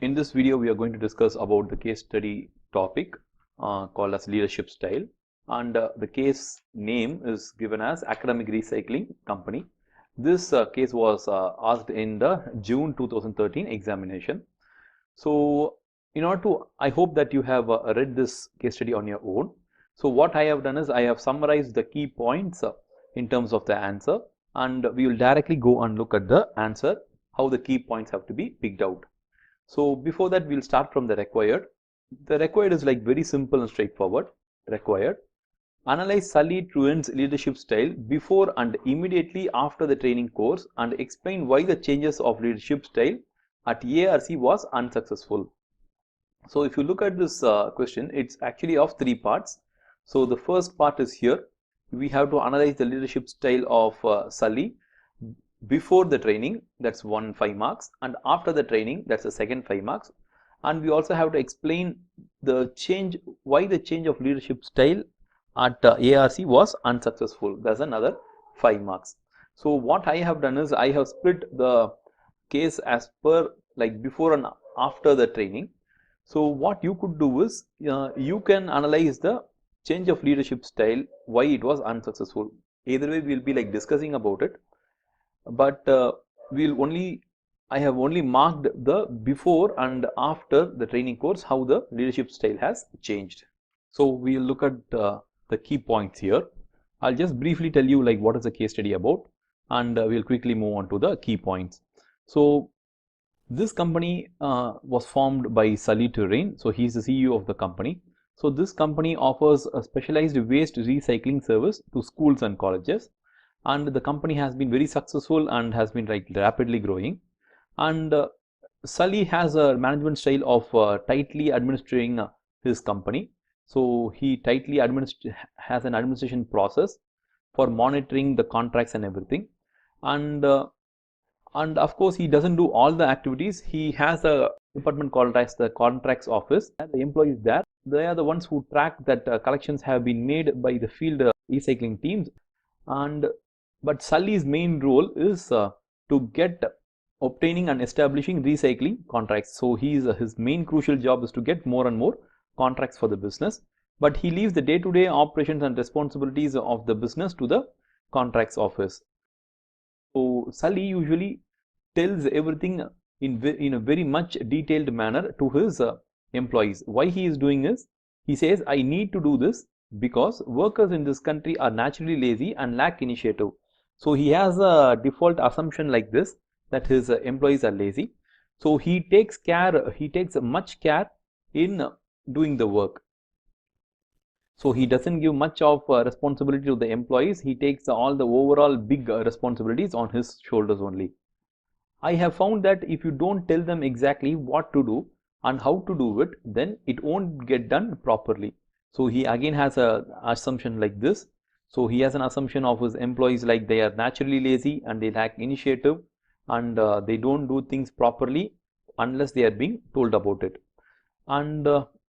In this video, we are going to discuss about the case study topic called as leadership style, and the case name is given as academic recycling company. This case was asked in the June 2013 examination. So in order to, I hope that you have read this case study on your own. So what I have done is I have summarized the key points in terms of the answer, and we will directly go and look at the answer, how the key points have to be picked out. So before that, we'll start from the required. The required is like very simple and straightforward. Required: analyze Sully Truan's leadership style before and immediately after the training course and explain why the changes of leadership style at ARC was unsuccessful. So if you look at this question, it's actually of three parts. So the first part is here. We have to analyze the leadership style of Sully before the training, that's 5 marks, and after the training, that's the second 5 marks. And we also have to explain the change, why the change of leadership style at ARC was unsuccessful. That's another 5 marks. So what I have done is I have split the case as per like before and after the training. So what you could do is you can analyze the change of leadership style, why it was unsuccessful. Either way, we'll be like discussing about it, but I have only marked the before and after the training course, how the leadership style has changed. So we'll look at the key points here. I'll just briefly tell you like what is the case study about, and we'll quickly move on to the key points. So this company was formed by Sully Truan. So he's the CEO of the company. So this company offers a specialized waste recycling service to schools and colleges, and the company has been very successful and has been like rapidly growing. And Sully has a management style of tightly administering his company. So he tightly has an administration process for monitoring the contracts and everything. And of course, he doesn't do all the activities. He has a department called as the contracts office. And the employees there, they are the ones who track that collections have been made by the field recycling teams. But Sully's main role is to get obtaining and establishing recycling contracts. So his main crucial job is to get more and more contracts for the business, but he leaves the day-to-day operations and responsibilities of the business to the contracts office. So Sully usually tells everything in a very much detailed manner to his employees. Why he is doing is, he says, I need to do this because workers in this country are naturally lazy and lack initiative. So he has a default assumption like this, that his employees are lazy. So he takes much care in doing the work. So he doesn't give much of responsibility to the employees. He takes all the overall big responsibilities on his shoulders only. I have found that if you don't tell them exactly what to do and how to do it, then it won't get done properly. So he again has an assumption like this. So he has an assumption of his employees like they are naturally lazy and they lack initiative, and they don't do things properly unless they are being told about it. And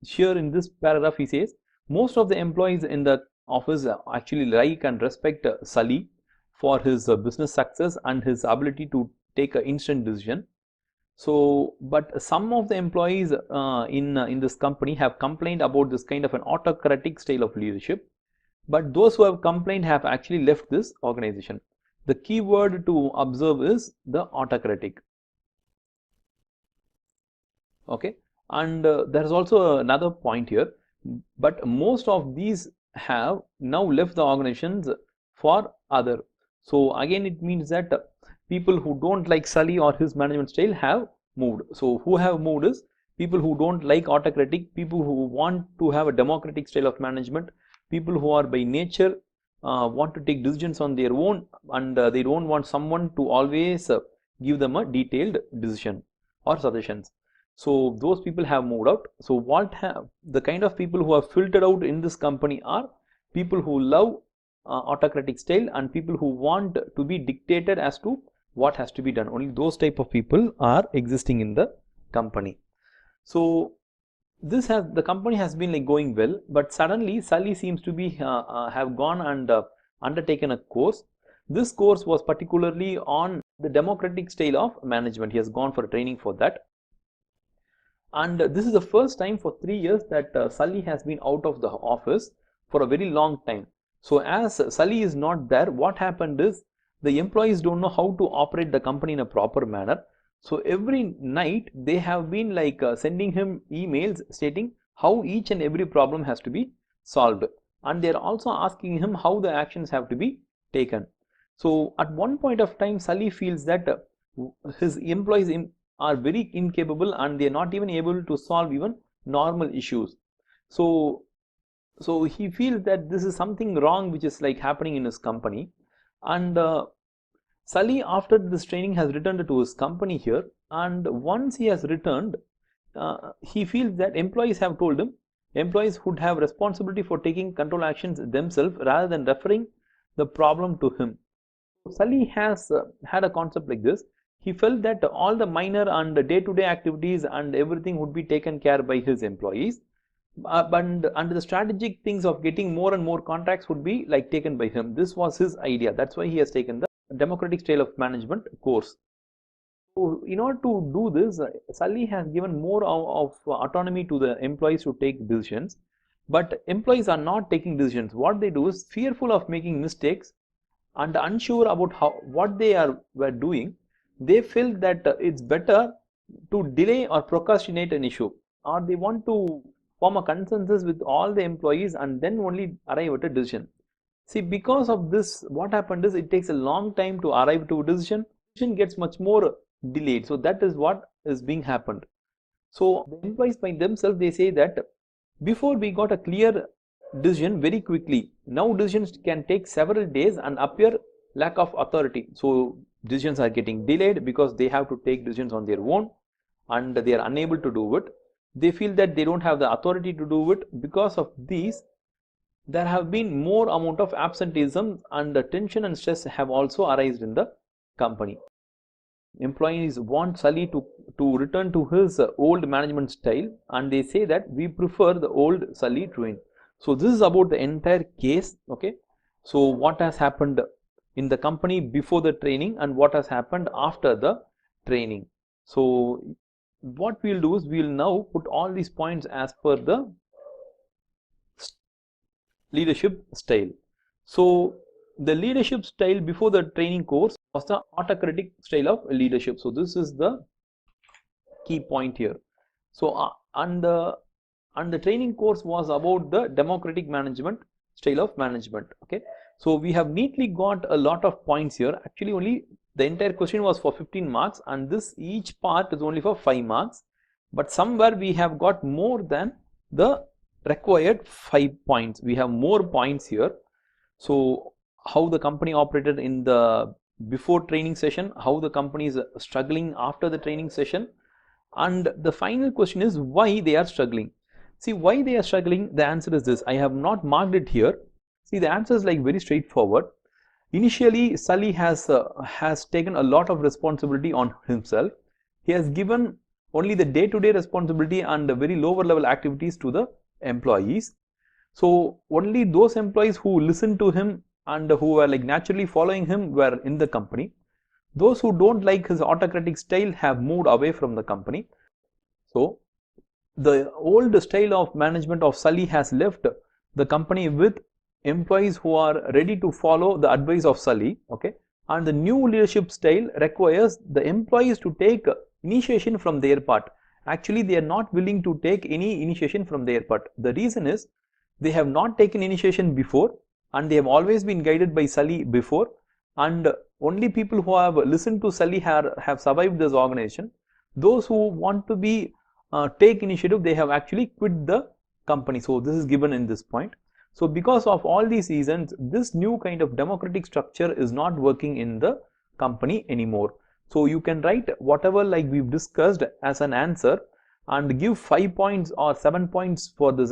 here in this paragraph, he says most of the employees in the office actually like and respect Sully for his business success and his ability to take an instant decision. So, but some of the employees in this company have complained about this kind of an autocratic style of leadership. But those who have complained have actually left this organization. The key word to observe is the autocratic. Okay, and there is also another point here. But most of these have now left the organizations for other. So again, it means that people who don't like Sully or his management style have moved. So who have moved is people who don't like autocratic, people who want to have a democratic style of management, people who are by nature want to take decisions on their own, and they don't want someone to always give them a detailed decision or suggestions. So those people have moved out. So the kind of people who are filtered out in this company are people who love autocratic style and people who want to be dictated as to what has to be done. Only those type of people are existing in the company. So the company has been like going well, but suddenly Sully seems to be have gone and undertaken a course. This course was particularly on the democratic style of management. He has gone for training for that. And this is the first time for 3 years that Sully has been out of the office for a very long time. So as Sully is not there, what happened is the employees don't know how to operate the company in a proper manner. So every night they have been like sending him emails stating how each and every problem has to be solved, and they are also asking him how the actions have to be taken. So at one point of time, Sully feels that his employees are very incapable and they are not even able to solve even normal issues. So he feels that this is something wrong which is like happening in his company. And Sully, after this training, has returned to his company here, and once he has returned, he feels that employees have told him employees would have responsibility for taking control actions themselves rather than referring the problem to him. Sully has had a concept like this. He felt that all the minor and day-to-day activities and everything would be taken care by his employees, and the strategic things of getting more and more contracts would be like taken by him. This was his idea. That's why he has taken the democratic style of management course. So in order to do this, Sully has given more of autonomy to the employees to take decisions, but employees are not taking decisions. What they do is fearful of making mistakes and unsure about what they were doing. They feel that it's better to delay or procrastinate an issue, or they want to form a consensus with all the employees and then only arrive at a decision. See, because of this, what happened is it takes a long time to arrive to a decision. Decision gets much more delayed. So that is what is being happened. So the employees by themselves, they say that before we got a clear decision very quickly, now decisions can take several days and appear lack of authority. So decisions are getting delayed because they have to take decisions on their own and they are unable to do it. They feel that they don't have the authority to do it. Because of these, there have been more amount of absenteeism, and the tension and stress have also arisen in the company. Employees want Sully to return to his old management style, and they say that we prefer the old Sully train. So this is about the entire case. Okay, so what has happened in the company before the training and what has happened after the training. So what we'll do is we'll now put all these points as per the leadership style. So the leadership style before the training course was the autocratic style of leadership. So this is the key point here. So and the training course was about the democratic management style of management. Okay, so we have neatly got a lot of points here. Actually, only the entire question was for 15 marks, and this each part is only for 5 marks, but somewhere we have got more than the required 5 points. We have more points here. So how the company operated in the before training session, how the company is struggling after the training session, and the final question is why they are struggling. See, why they are struggling, the answer is this. I have not marked it here. See, the answer is like very straightforward. Initially, Sully has taken a lot of responsibility on himself. He has given only the day-to-day responsibility and the very lower level activities to the employees. So only those employees who listened to him and who were like naturally following him were in the company. Those who don't like his autocratic style have moved away from the company. So the old style of management of Sully has left the company with employees who are ready to follow the advice of Sully. Okay, and the new leadership style requires the employees to take initiation from their part. Actually, they are not willing to take any initiation from their part. The reason is they have not taken initiation before, and they have always been guided by Sully before, and only people who have listened to Sully have survived this organization. Those who want to be take initiative, they have actually quit the company. So this is given in this point. So because of all these reasons, this new kind of democratic structure is not working in the company anymore. So you can write whatever like we've discussed as an answer and give 5 points or 7 points for this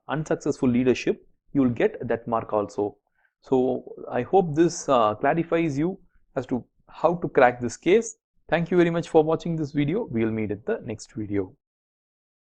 unsuccessful leadership. You will get that mark also. So I hope this clarifies you as to how to crack this case. Thank you very much for watching this video. We will meet in the next video.